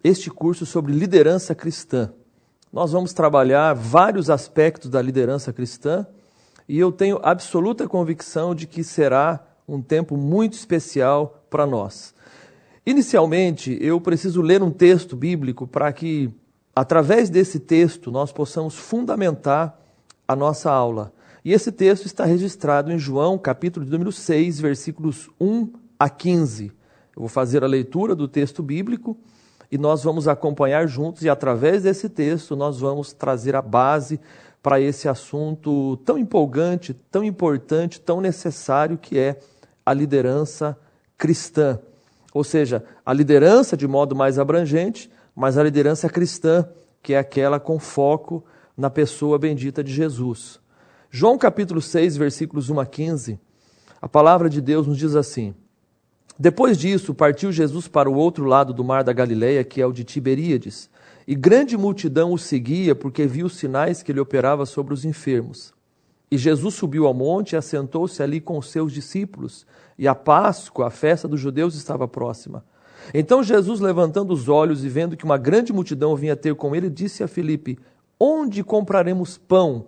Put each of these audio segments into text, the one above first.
este curso sobre liderança cristã. Nós vamos trabalhar vários aspectos da liderança cristã e eu tenho absoluta convicção de que será um tempo muito especial para nós. Inicialmente, eu preciso ler um texto bíblico para que, através desse texto, nós possamos fundamentar a nossa aula. E esse texto está registrado em João, capítulo de número 6, versículos 1 a 15. Eu vou fazer a leitura do texto bíblico e nós vamos acompanhar juntos e, através desse texto, nós vamos trazer a base para esse assunto tão empolgante, tão importante, tão necessário que é a liderança cristã. Ou seja, a liderança de modo mais abrangente, mas a liderança cristã, que é aquela com foco na pessoa bendita de Jesus. João capítulo 6, versículos 1 a 15, a palavra de Deus nos diz assim: Depois disso, partiu Jesus para o outro lado do mar da Galileia, que é o de Tiberíades, e grande multidão o seguia, porque viu os sinais que ele operava sobre os enfermos. E Jesus subiu ao monte e assentou-se ali com os seus discípulos, e a Páscoa, a festa dos judeus, estava próxima. Então Jesus, levantando os olhos e vendo que uma grande multidão vinha ter com ele, disse a Filipe: Onde compraremos pão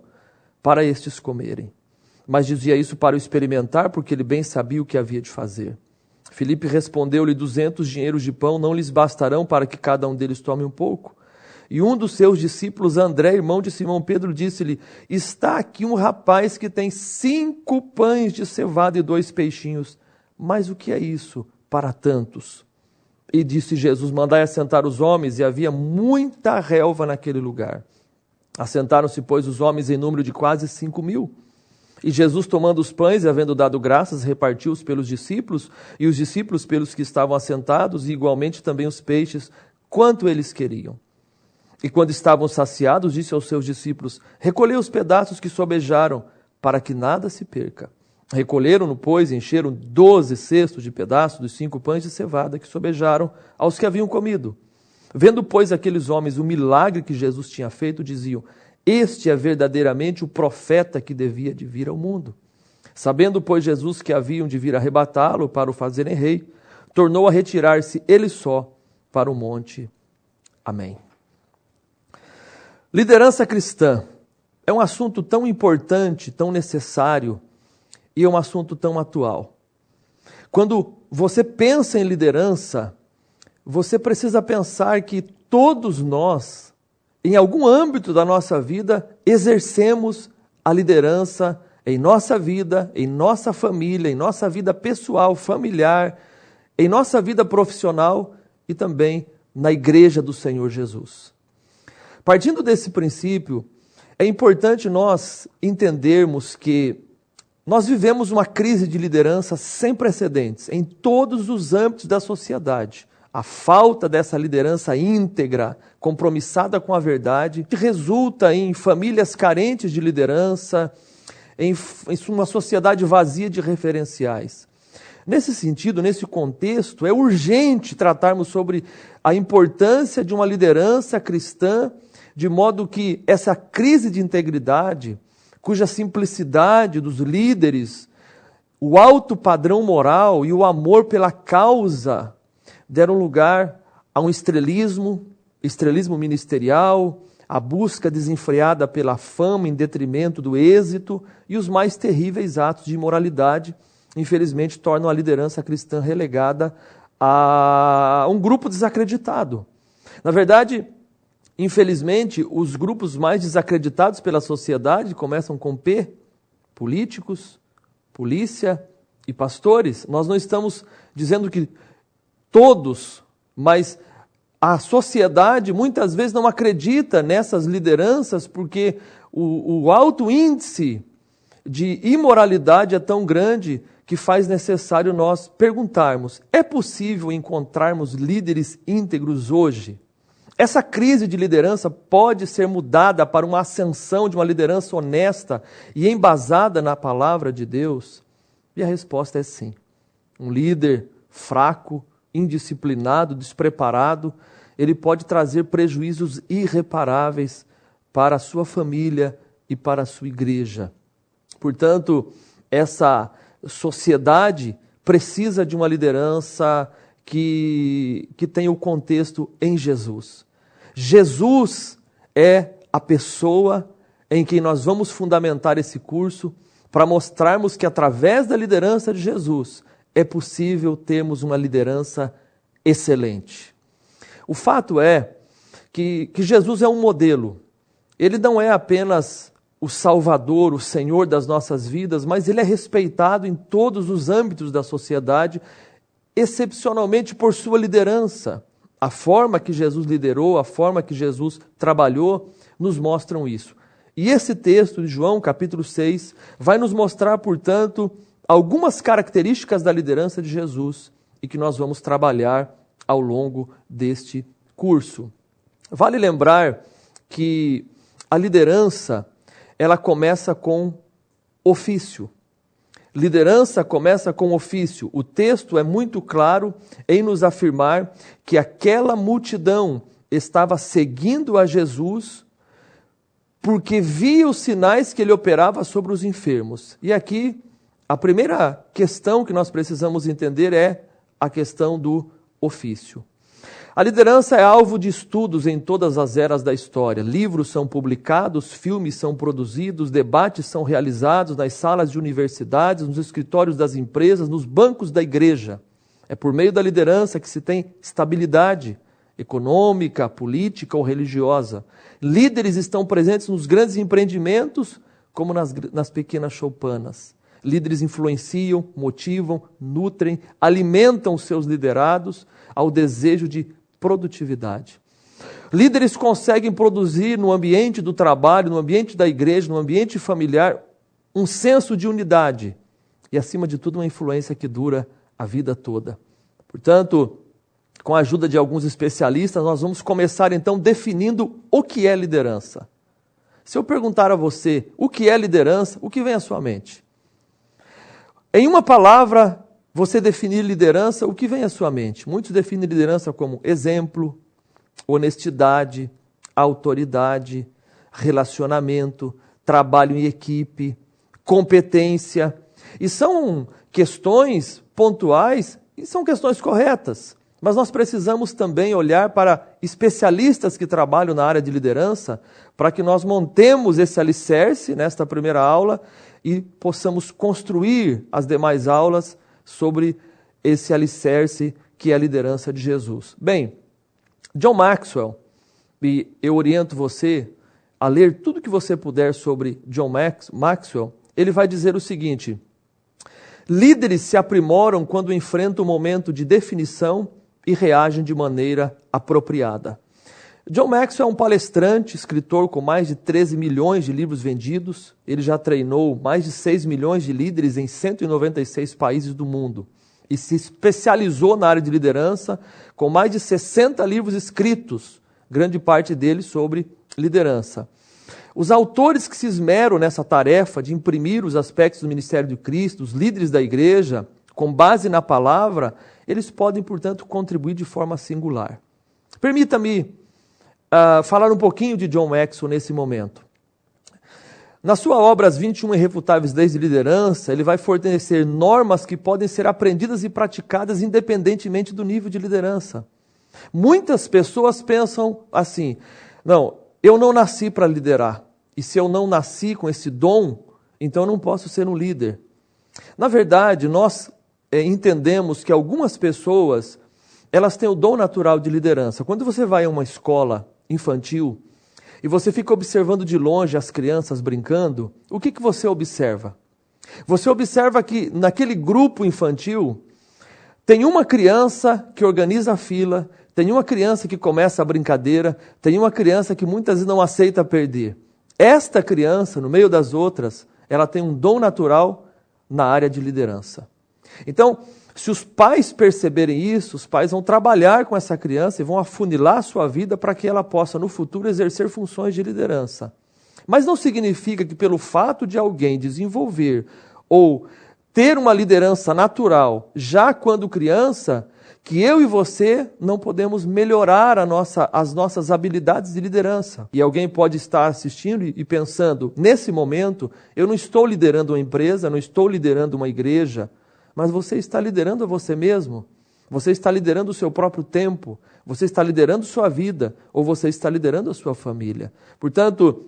para estes comerem? Mas dizia isso para o experimentar, porque ele bem sabia o que havia de fazer. Filipe respondeu-lhe: 200 dinheiros de pão não lhes bastarão para que cada um deles tome um pouco? E um dos seus discípulos, André, irmão de Simão Pedro, disse-lhe: Está aqui um rapaz que tem 5 pães de cevada e 2 peixinhos. Mas o que é isso para tantos? E disse Jesus: Mandai assentar os homens, e havia muita relva naquele lugar. Assentaram-se, pois, os homens em número de quase 5.000. E Jesus, tomando os pães e havendo dado graças, repartiu-os pelos discípulos, e os discípulos pelos que estavam assentados, e igualmente também os peixes, quanto eles queriam. E quando estavam saciados, disse aos seus discípulos: Recolhei os pedaços que sobejaram, para que nada se perca. Recolheram-no, pois, e encheram 12 cestos de pedaços dos 5 pães de cevada que sobejaram aos que haviam comido. Vendo, pois, aqueles homens o milagre que Jesus tinha feito, diziam: Este é verdadeiramente o profeta que devia de vir ao mundo. Sabendo, pois, Jesus que haviam de vir arrebatá-lo para o fazerem rei, tornou a retirar-se ele só para o monte. Amém. Liderança cristã é um assunto tão importante, tão necessário e é um assunto tão atual. Quando você pensa em liderança, você precisa pensar que todos nós, em algum âmbito da nossa vida, exercemos a liderança em nossa vida, em nossa família, em nossa vida pessoal, familiar, em nossa vida profissional e também na igreja do Senhor Jesus. Partindo desse princípio, é importante nós entendermos que nós vivemos uma crise de liderança sem precedentes em todos os âmbitos da sociedade. A falta dessa liderança íntegra, compromissada com a verdade, resulta em famílias carentes de liderança, em uma sociedade vazia de referenciais. Nesse sentido, nesse contexto, é urgente tratarmos sobre a importância de uma liderança cristã, de modo que essa crise de integridade, cuja simplicidade dos líderes, o alto padrão moral e o amor pela causa deram lugar a um estrelismo ministerial, a busca desenfreada pela fama em detrimento do êxito e os mais terríveis atos de imoralidade, infelizmente, tornam a liderança cristã relegada a um grupo desacreditado. Na verdade, infelizmente, os grupos mais desacreditados pela sociedade começam com P: políticos, polícia e pastores. Nós não estamos dizendo que todos, mas a sociedade muitas vezes não acredita nessas lideranças porque o alto índice de imoralidade é tão grande que faz necessário nós perguntarmos: é possível encontrarmos líderes íntegros hoje? Essa crise de liderança pode ser mudada para uma ascensão de uma liderança honesta e embasada na palavra de Deus? E a resposta é sim. Um líder fraco, indisciplinado, despreparado, ele pode trazer prejuízos irreparáveis para a sua família e para a sua igreja. Portanto, essa sociedade precisa de uma liderança que tem o contexto em Jesus. Jesus é a pessoa em quem nós vamos fundamentar esse curso para mostrarmos que através da liderança de Jesus é possível termos uma liderança excelente. O fato é que Jesus é um modelo. Ele não é apenas o Salvador, o Senhor das nossas vidas, mas ele é respeitado em todos os âmbitos da sociedade, excepcionalmente por sua liderança. A forma que Jesus liderou, a forma que Jesus trabalhou, nos mostram isso. E esse texto de João, capítulo 6, vai nos mostrar, portanto, algumas características da liderança de Jesus e que nós vamos trabalhar ao longo deste curso. Vale lembrar que a liderança, ela começa com ofício. Liderança começa com ofício. O texto é muito claro em nos afirmar que aquela multidão estava seguindo a Jesus porque via os sinais que ele operava sobre os enfermos. E aqui, a primeira questão que nós precisamos entender é a questão do ofício. A liderança é alvo de estudos em todas as eras da história. Livros são publicados, filmes são produzidos, debates são realizados nas salas de universidades, nos escritórios das empresas, nos bancos da igreja. É por meio da liderança que se tem estabilidade econômica, política ou religiosa. Líderes estão presentes nos grandes empreendimentos, como nas pequenas choupanas. Líderes influenciam, motivam, nutrem, alimentam os seus liderados ao desejo de produtividade. Líderes conseguem produzir no ambiente do trabalho, no ambiente da igreja, no ambiente familiar, um senso de unidade e, acima de tudo, uma influência que dura a vida toda. Portanto, com a ajuda de alguns especialistas, nós vamos começar então definindo o que é liderança. Se eu perguntar a você o que é liderança, o que vem à sua mente? Em uma palavra, você definir liderança, o que vem à sua mente? Muitos definem liderança como exemplo, honestidade, autoridade, relacionamento, trabalho em equipe, competência. E são questões pontuais e são questões corretas. Mas nós precisamos também olhar para especialistas que trabalham na área de liderança para que nós montemos esse alicerce nesta primeira aula e possamos construir as demais aulas sobre esse alicerce que é a liderança de Jesus. Bem, John Maxwell, e eu oriento você a ler tudo que você puder sobre John Maxwell, ele vai dizer o seguinte: líderes se aprimoram quando enfrentam um momento de definição e reagem de maneira apropriada. John Maxwell é um palestrante, escritor com mais de 13 milhões de livros vendidos. Ele já treinou mais de 6 milhões de líderes em 196 países do mundo e se especializou na área de liderança com mais de 60 livros escritos, grande parte deles sobre liderança. Os autores que se esmeram nessa tarefa de imprimir os aspectos do ministério de Cristo, os líderes da igreja, com base na palavra, eles podem, portanto, contribuir de forma singular. Permita-me falar um pouquinho de John Maxwell nesse momento. Na sua obra As 21 Irrefutáveis Leis de Liderança, ele vai fornecer normas que podem ser aprendidas e praticadas independentemente do nível de liderança. Muitas pessoas pensam assim: não, eu não nasci para liderar, e se eu não nasci com esse dom, então eu não posso ser um líder. Na verdade, nós entendemos que algumas pessoas, elas têm o dom natural de liderança. Quando você vai a uma escola infantil e você fica observando de longe as crianças brincando, o que você observa? Você observa que naquele grupo infantil tem uma criança que organiza a fila, tem uma criança que começa a brincadeira, tem uma criança que muitas vezes não aceita perder. Esta criança, no meio das outras, ela tem um dom natural na área de liderança. Então, se os pais perceberem isso, os pais vão trabalhar com essa criança e vão afunilar a sua vida para que ela possa, no futuro, exercer funções de liderança. Mas não significa que pelo fato de alguém desenvolver ou ter uma liderança natural, já quando criança, que eu e você não podemos melhorar as nossas habilidades de liderança. E alguém pode estar assistindo e pensando, nesse momento, eu não estou liderando uma empresa, não estou liderando uma igreja, mas você está liderando a você mesmo. Você está liderando o seu próprio tempo? Você está liderando sua vida? Ou você está liderando a sua família? Portanto,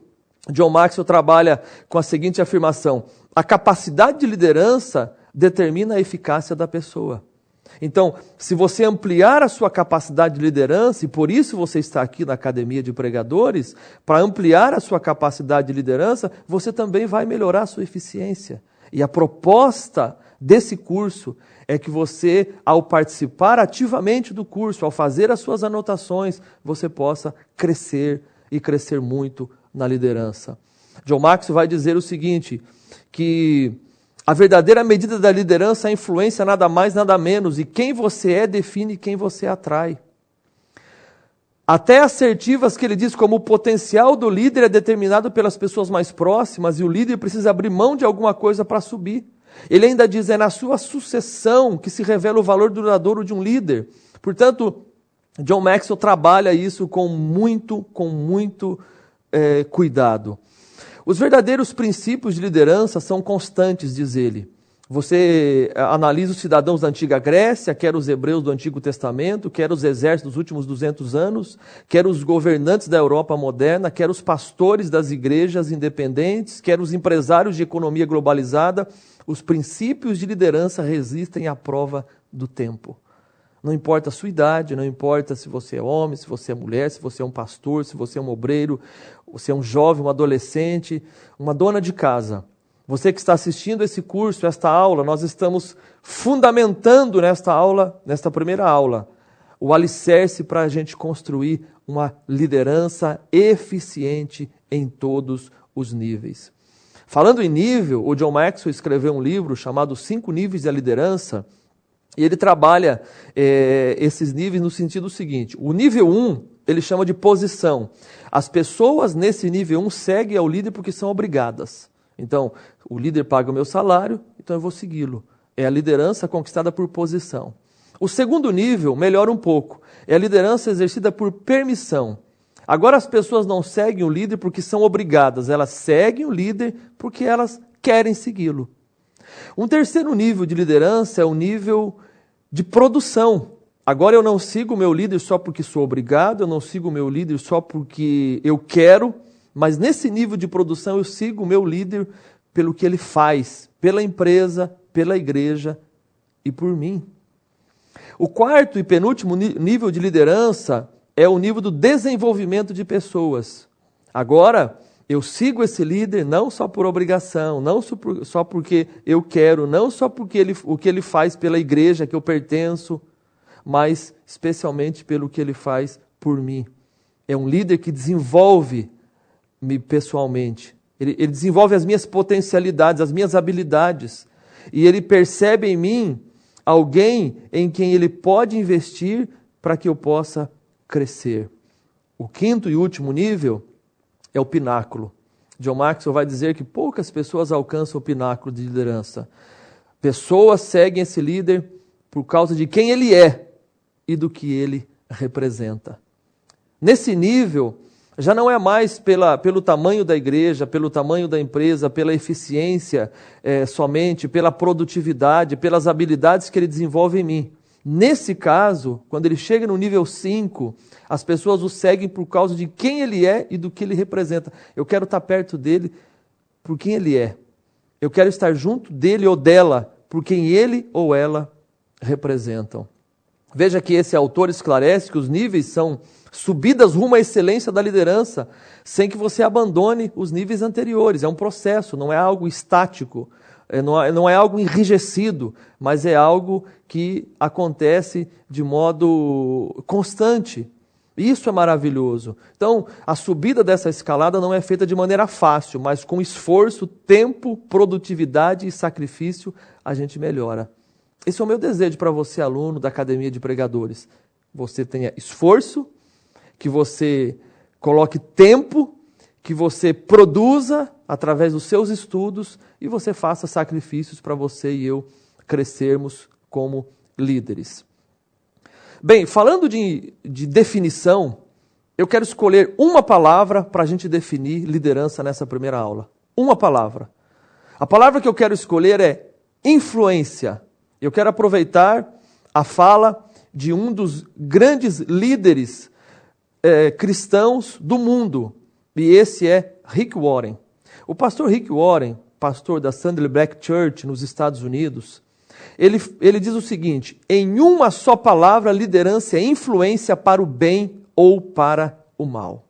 John Maxwell trabalha com a seguinte afirmação: a capacidade de liderança determina a eficácia da pessoa. Então, se você ampliar a sua capacidade de liderança, e por isso você está aqui na Academia de Pregadores, para ampliar a sua capacidade de liderança, você também vai melhorar a sua eficiência. E a proposta desse curso é que você, ao participar ativamente do curso, ao fazer as suas anotações, você possa crescer e crescer muito na liderança. John Maxwell vai dizer o seguinte, que a verdadeira medida da liderança é a influência, nada mais, nada menos, e quem você é define quem você atrai. Até assertivas que ele diz como o potencial do líder é determinado pelas pessoas mais próximas e o líder precisa abrir mão de alguma coisa para subir. Ele ainda diz, é na sua sucessão que se revela o valor duradouro de um líder. Portanto, John Maxwell trabalha isso com muito cuidado. Os verdadeiros princípios de liderança são constantes, diz ele. Você analisa os cidadãos da antiga Grécia, quer os hebreus do Antigo Testamento, quer os exércitos dos últimos 200 anos, quer os governantes da Europa moderna, quer os pastores das igrejas independentes, quer os empresários de economia globalizada. Os princípios de liderança resistem à prova do tempo. Não importa a sua idade, não importa se você é homem, se você é mulher, se você é um pastor, se você é um obreiro, se é um jovem, um adolescente, uma dona de casa. Você que está assistindo esse curso, esta aula, nós estamos fundamentando nesta primeira aula, o alicerce para a gente construir uma liderança eficiente em todos os níveis. Falando em nível, o John Maxwell escreveu um livro chamado 5 Níveis da Liderança, e ele trabalha esses níveis no sentido seguinte. O nível 1, ele chama de posição. As pessoas nesse nível 1 seguem ao líder porque são obrigadas. Então, o líder paga o meu salário, então eu vou segui-lo. É a liderança conquistada por posição. O segundo nível melhora um pouco. É a liderança exercida por permissão. Agora as pessoas não seguem o líder porque são obrigadas. Elas seguem o líder porque elas querem segui-lo. Um terceiro nível de liderança é o nível de produção. Agora eu não sigo o meu líder só porque sou obrigado, eu não sigo o meu líder só porque eu quero, mas nesse nível de produção eu sigo o meu líder pelo que ele faz, pela empresa, pela igreja e por mim. O quarto e penúltimo nível de liderança é o nível do desenvolvimento de pessoas. Agora, eu sigo esse líder não só por obrigação, não só porque eu quero, não só porque o que ele faz pela igreja que eu pertenço, mas especialmente pelo que ele faz por mim. É um líder que desenvolve-me pessoalmente. Ele desenvolve as minhas potencialidades, as minhas habilidades. E ele percebe em mim alguém em quem ele pode investir para que eu possa crescer. O quinto e último nível é o pináculo. John Maxwell vai dizer que poucas pessoas alcançam o pináculo de liderança. Pessoas seguem esse líder por causa de quem ele é e do que ele representa. Nesse nível, já não é mais pelo tamanho da igreja, pelo tamanho da empresa, pela eficiência somente, pela produtividade, pelas habilidades que ele desenvolve em mim. Nesse caso, quando ele chega no nível 5, as pessoas o seguem por causa de quem ele é e do que ele representa. Eu quero estar perto dele por quem ele é. Eu quero estar junto dele ou dela por quem ele ou ela representam. Veja que esse autor esclarece que os níveis são subidas rumo à excelência da liderança, sem que você abandone os níveis anteriores. É um processo, não é algo estático. Não é algo enrijecido, mas é algo que acontece de modo constante. Isso é maravilhoso. Então, a subida dessa escalada não é feita de maneira fácil, mas com esforço, tempo, produtividade e sacrifício, a gente melhora. Esse é o meu desejo para você, aluno da Academia de Pregadores. Você tenha esforço, que você coloque tempo, que você produza através dos seus estudos e você faça sacrifícios para você e eu crescermos como líderes. Bem, falando de definição, eu quero escolher uma palavra para a gente definir liderança nessa primeira aula. Uma palavra. A palavra que eu quero escolher é influência. Eu quero aproveitar a fala de um dos grandes líderes cristãos do mundo, e esse é Rick Warren. O pastor Rick Warren, pastor da Sunday Black Church nos Estados Unidos, ele diz o seguinte: em uma só palavra, liderança é influência para o bem ou para o mal.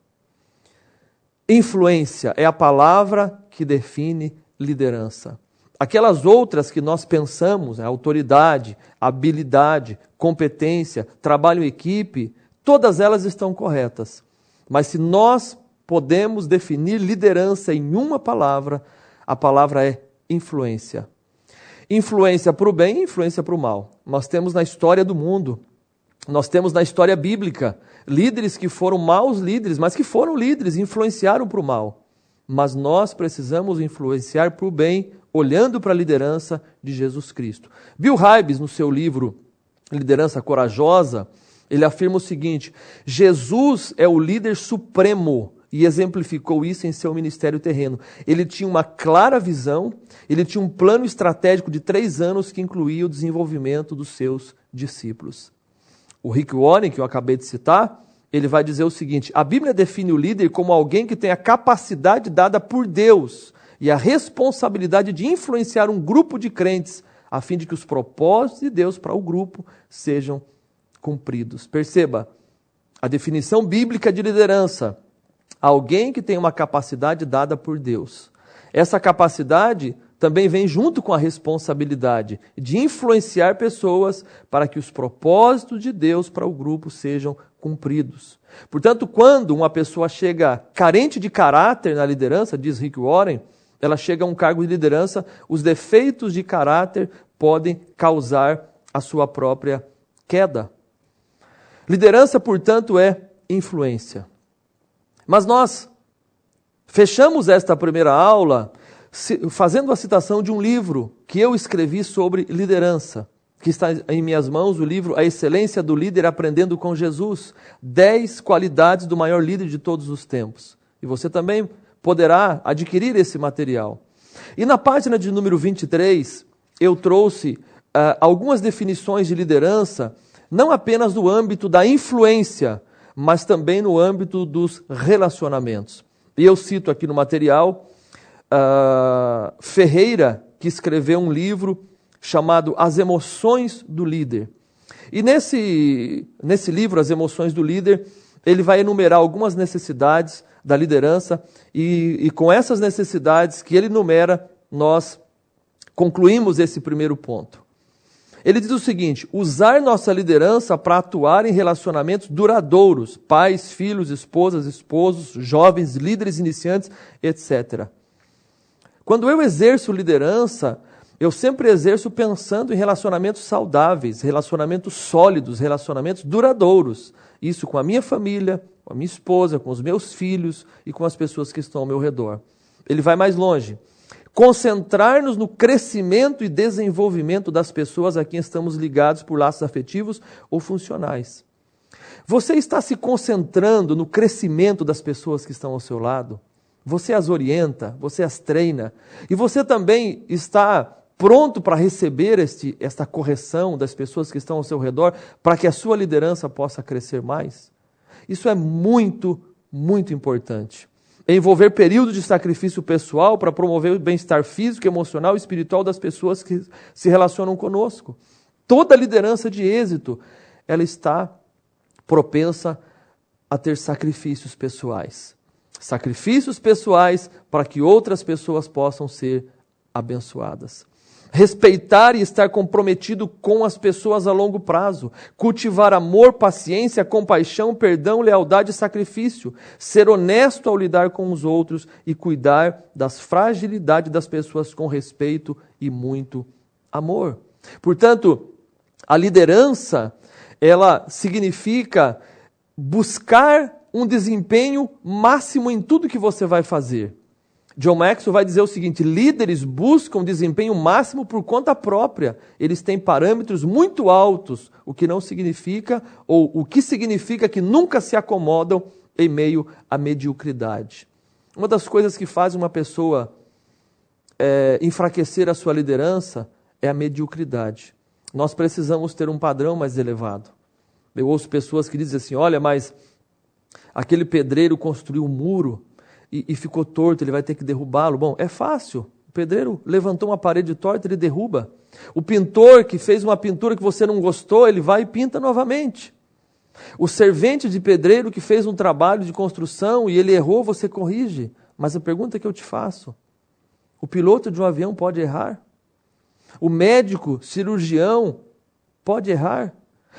Influência é a palavra que define liderança. Aquelas outras que nós pensamos, autoridade, habilidade, competência, trabalho em equipe, todas elas estão corretas. Mas se nós podemos definir liderança em uma palavra, a palavra é influência. Influência para o bem e influência para o mal. Nós temos na história do mundo, nós temos na história bíblica, líderes que foram maus líderes, mas que foram líderes e influenciaram para o mal. Mas nós precisamos influenciar para o bem, olhando para a liderança de Jesus Cristo. Bill Hybels, no seu livro Liderança Corajosa, ele afirma o seguinte: Jesus é o líder supremo, e exemplificou isso em seu ministério terreno. Ele tinha uma clara visão, ele tinha um plano estratégico de 3 anos que incluía o desenvolvimento dos seus discípulos. O Rick Warren, que eu acabei de citar, ele vai dizer o seguinte: a Bíblia define o líder como alguém que tem a capacidade dada por Deus e a responsabilidade de influenciar um grupo de crentes, a fim de que os propósitos de Deus para o grupo sejam cumpridos. Perceba, a definição bíblica de liderança: alguém que tem uma capacidade dada por Deus. Essa capacidade também vem junto com a responsabilidade de influenciar pessoas para que os propósitos de Deus para o grupo sejam cumpridos. Portanto, quando uma pessoa chega carente de caráter na liderança, diz Rick Warren, ela chega a um cargo de liderança, os defeitos de caráter podem causar a sua própria queda. Liderança, portanto, é influência. Mas nós fechamos esta primeira aula fazendo a citação de um livro que eu escrevi sobre liderança, que está em minhas mãos, o livro A Excelência do Líder Aprendendo com Jesus, 10 qualidades do maior líder de todos os tempos. E você também poderá adquirir esse material. E na página de número 23, eu trouxe algumas definições de liderança, não apenas no âmbito da influência, mas também no âmbito dos relacionamentos. E eu cito aqui no material Ferreira, que escreveu um livro chamado As Emoções do Líder. E nesse livro, As Emoções do Líder, ele vai enumerar algumas necessidades da liderança e com essas necessidades que ele enumera, nós concluímos esse primeiro ponto. Ele diz o seguinte: usar nossa liderança para atuar em relacionamentos duradouros, pais, filhos, esposas, esposos, jovens, líderes iniciantes, etc. Quando eu exerço liderança, eu sempre exerço pensando em relacionamentos saudáveis, relacionamentos sólidos, relacionamentos duradouros. Isso com a minha família, com a minha esposa, com os meus filhos e com as pessoas que estão ao meu redor. Ele vai mais longe. Concentrar-nos no crescimento e desenvolvimento das pessoas a quem estamos ligados por laços afetivos ou funcionais. Você está se concentrando no crescimento das pessoas que estão ao seu lado? Você as orienta, você as treina, e você também está pronto para receber esta correção das pessoas que estão ao seu redor, para que a sua liderança possa crescer mais? Isso é muito, muito importante. Envolver períodos de sacrifício pessoal para promover o bem-estar físico, emocional e espiritual das pessoas que se relacionam conosco. Toda liderança de êxito, ela está propensa a ter sacrifícios pessoais. Sacrifícios pessoais para que outras pessoas possam ser abençoadas. Respeitar e estar comprometido com as pessoas a longo prazo. Cultivar amor, paciência, compaixão, perdão, lealdade e sacrifício. Ser honesto ao lidar com os outros e cuidar das fragilidades das pessoas com respeito e muito amor. Portanto, a liderança, ela significa buscar um desempenho máximo em tudo que você vai fazer. John Maxwell vai dizer o seguinte: líderes buscam desempenho máximo por conta própria. Eles têm parâmetros muito altos, o que não significa, ou o que significa que nunca se acomodam em meio à mediocridade. Uma das coisas que faz uma pessoa enfraquecer a sua liderança é a mediocridade. Nós precisamos ter um padrão mais elevado. Eu ouço pessoas que dizem assim, olha, mas aquele pedreiro construiu um muro e ficou torto, ele vai ter que derrubá-lo. Bom, é fácil. O pedreiro levantou uma parede torta, ele derruba. O pintor que fez uma pintura que você não gostou, ele vai e pinta novamente. O servente de pedreiro que fez um trabalho de construção e ele errou, você corrige. Mas a pergunta que eu te faço, o piloto de um avião pode errar? O médico, cirurgião, pode errar?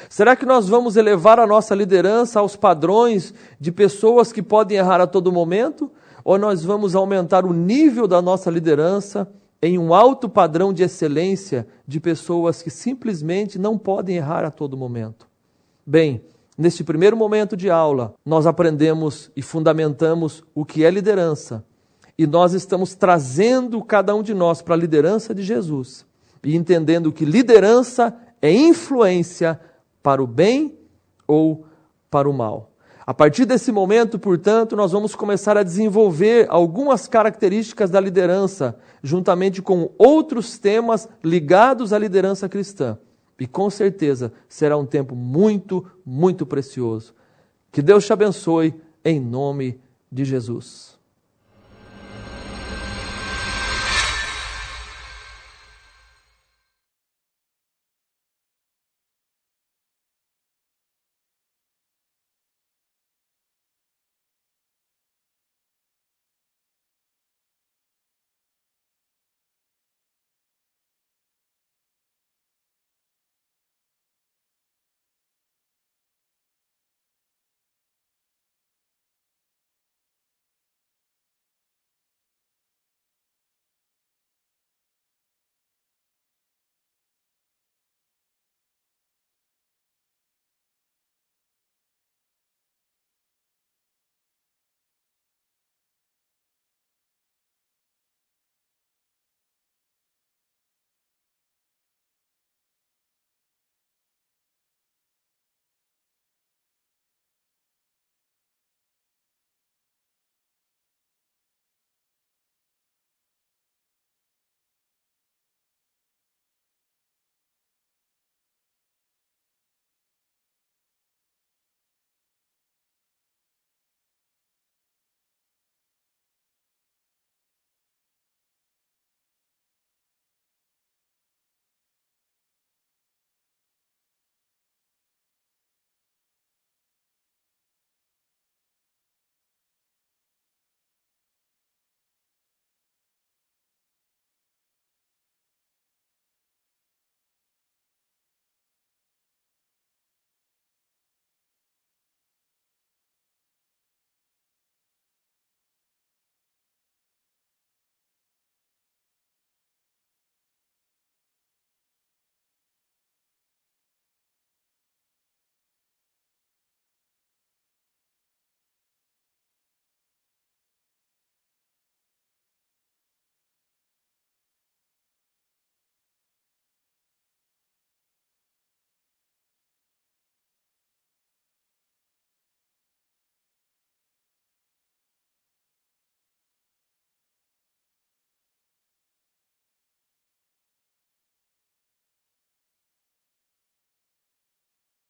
Será que nós vamos elevar a nossa liderança aos padrões de pessoas que podem errar a todo momento? Ou nós vamos aumentar o nível da nossa liderança em um alto padrão de excelência de pessoas que simplesmente não podem errar a todo momento? Bem, neste primeiro momento de aula, nós aprendemos e fundamentamos o que é liderança. E nós estamos trazendo cada um de nós para a liderança de Jesus. E entendendo que liderança é influência para o bem ou para o mal. A partir desse momento, portanto, nós vamos começar a desenvolver algumas características da liderança, juntamente com outros temas ligados à liderança cristã. E com certeza será um tempo muito, muito precioso. Que Deus te abençoe, em nome de Jesus.